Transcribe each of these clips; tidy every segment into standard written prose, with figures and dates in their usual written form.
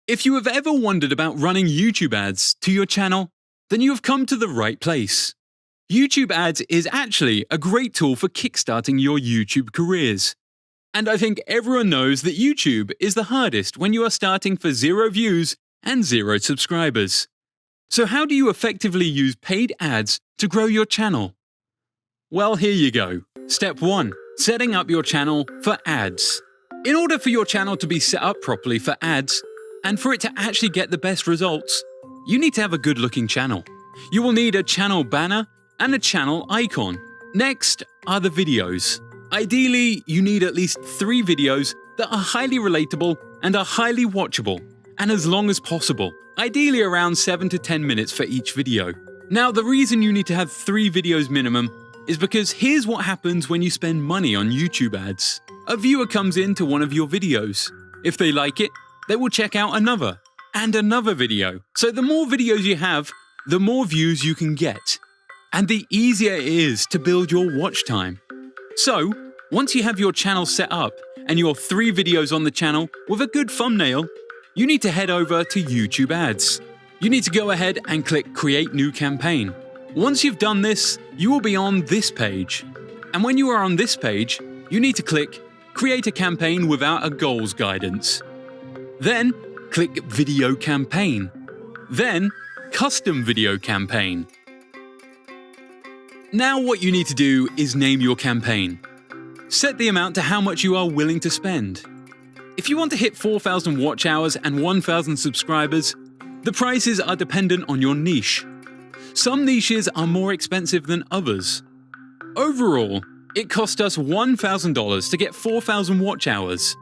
If you have ever wondered about running YouTube ads to your channel, then you have come to the right place. YouTube ads is actually a great tool for kickstarting your YouTube careers. And I think everyone knows that YouTube is the hardest when you are starting for 0 views and 0 subscribers. So how do you effectively use paid ads to grow your channel? Well, here you go. Step 1. Setting up your channel for ads. In order for your channel to be set up properly for ads, and for it to actually get the best results, you need to have a good-looking channel. You will need a channel banner and a channel icon. Next are the videos. Ideally, you need at least 3 videos that are highly relatable and are highly watchable, and as long as possible. Ideally around 7 to 10 minutes for each video. Now, the reason you need to have 3 videos minimum is because here's what happens when you spend money on YouTube ads. A viewer comes into one of your videos. If they like it, they will check out another and another video. So the more videos you have, the more views you can get. And the easier it is to build your watch time. So, once you have your channel set up and your 3 videos on the channel with a good thumbnail, you need to head over to YouTube ads. You need to go ahead and click Create New Campaign. Once you've done this, you will be on this page. And when you are on this page, you need to click Create a Campaign without a goals guidance. Then, click Video Campaign. Then, Custom Video Campaign. Now what you need to do is name your campaign. Set the amount to how much you are willing to spend. If you want to hit 4,000 watch hours and 1,000 subscribers, the prices are dependent on your niche. Some niches are more expensive than others. Overall, it cost us $1,000 to get 4,000 watch hours,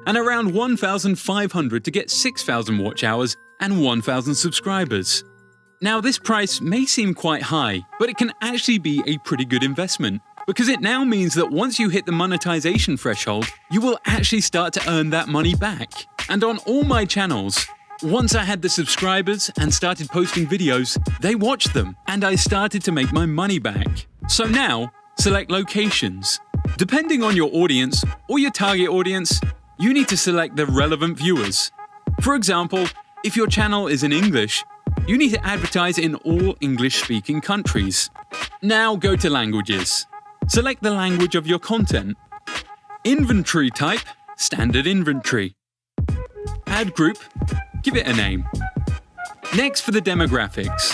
and around $1,500 to get 6,000 watch hours and 1,000 subscribers. Now, this price may seem quite high, but it can actually be a pretty good investment, because it now means that once you hit the monetization threshold, you will actually start to earn that money back. And on all my channels, once I had the subscribers and started posting videos, they watched them, and I started to make my money back. So now, select locations. Depending on your audience or your target audience, you need to select the relevant viewers. For example, if your channel is in English, you need to advertise in all English-speaking countries. Now go to languages. Select the language of your content. Inventory type, standard inventory. Ad group, give it a name. Next for the demographics.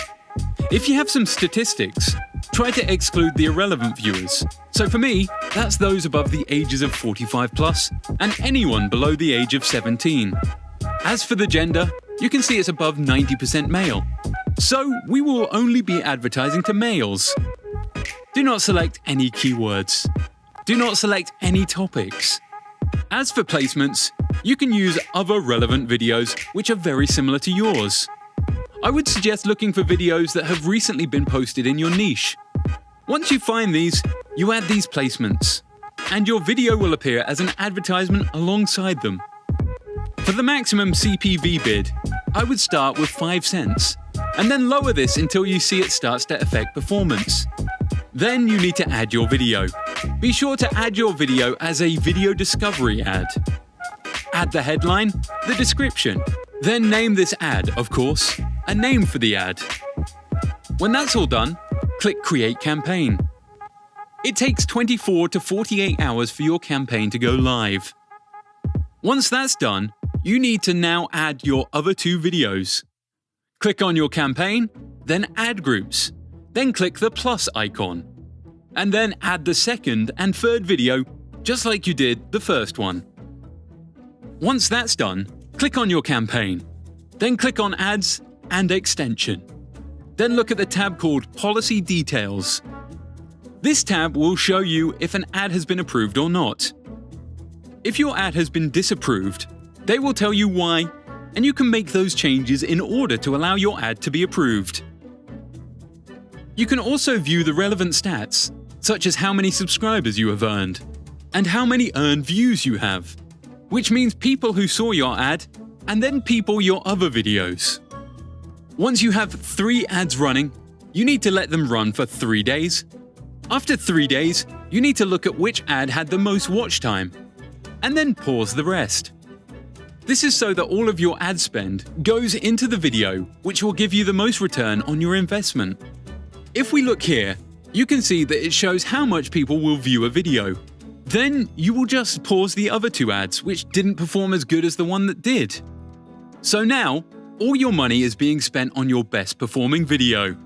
If you have some statistics, try to exclude the irrelevant viewers. So for me, that's those above the ages of 45 plus and anyone below the age of 17. As for the gender, you can see it's above 90% male. So we will only be advertising to males. Do not select any keywords. Do not select any topics. As for placements, you can use other relevant videos which are very similar to yours. I would suggest looking for videos that have recently been posted in your niche. Once you find these, you add these placements, and your video will appear as an advertisement alongside them. For the maximum CPV bid, I would start with 5 cents, and then lower this until you see it starts to affect performance. Then you need to add your video. Be sure to add your video as a video discovery ad. Add the headline, the description. Then name this ad, of course, a name for the ad. When that's all done, click Create Campaign. It takes 24 to 48 hours for your campaign to go live. Once that's done, you need to now add your other 2 videos. Click on your campaign, then Add Groups, then click the plus icon, and then add the second and third video just like you did the first one. Once that's done, click on your campaign, then click on Ads and Extension. Then look at the tab called Policy Details. This tab will show you if an ad has been approved or not. If your ad has been disapproved, they will tell you why, and you can make those changes in order to allow your ad to be approved. You can also view the relevant stats, such as how many subscribers you have earned, and how many earned views you have, which means people who saw your ad, and then people your other videos. Once you have 3 ads running, you need to let them run for 3 days. After 3 days, you need to look at which ad had the most watch time, and then pause the rest. This is so that all of your ad spend goes into the video, which will give you the most return on your investment. If we look here, you can see that it shows how much people will view a video. Then you will just pause the other two ads which didn't perform as good as the one that did. So now, all your money is being spent on your best performing video.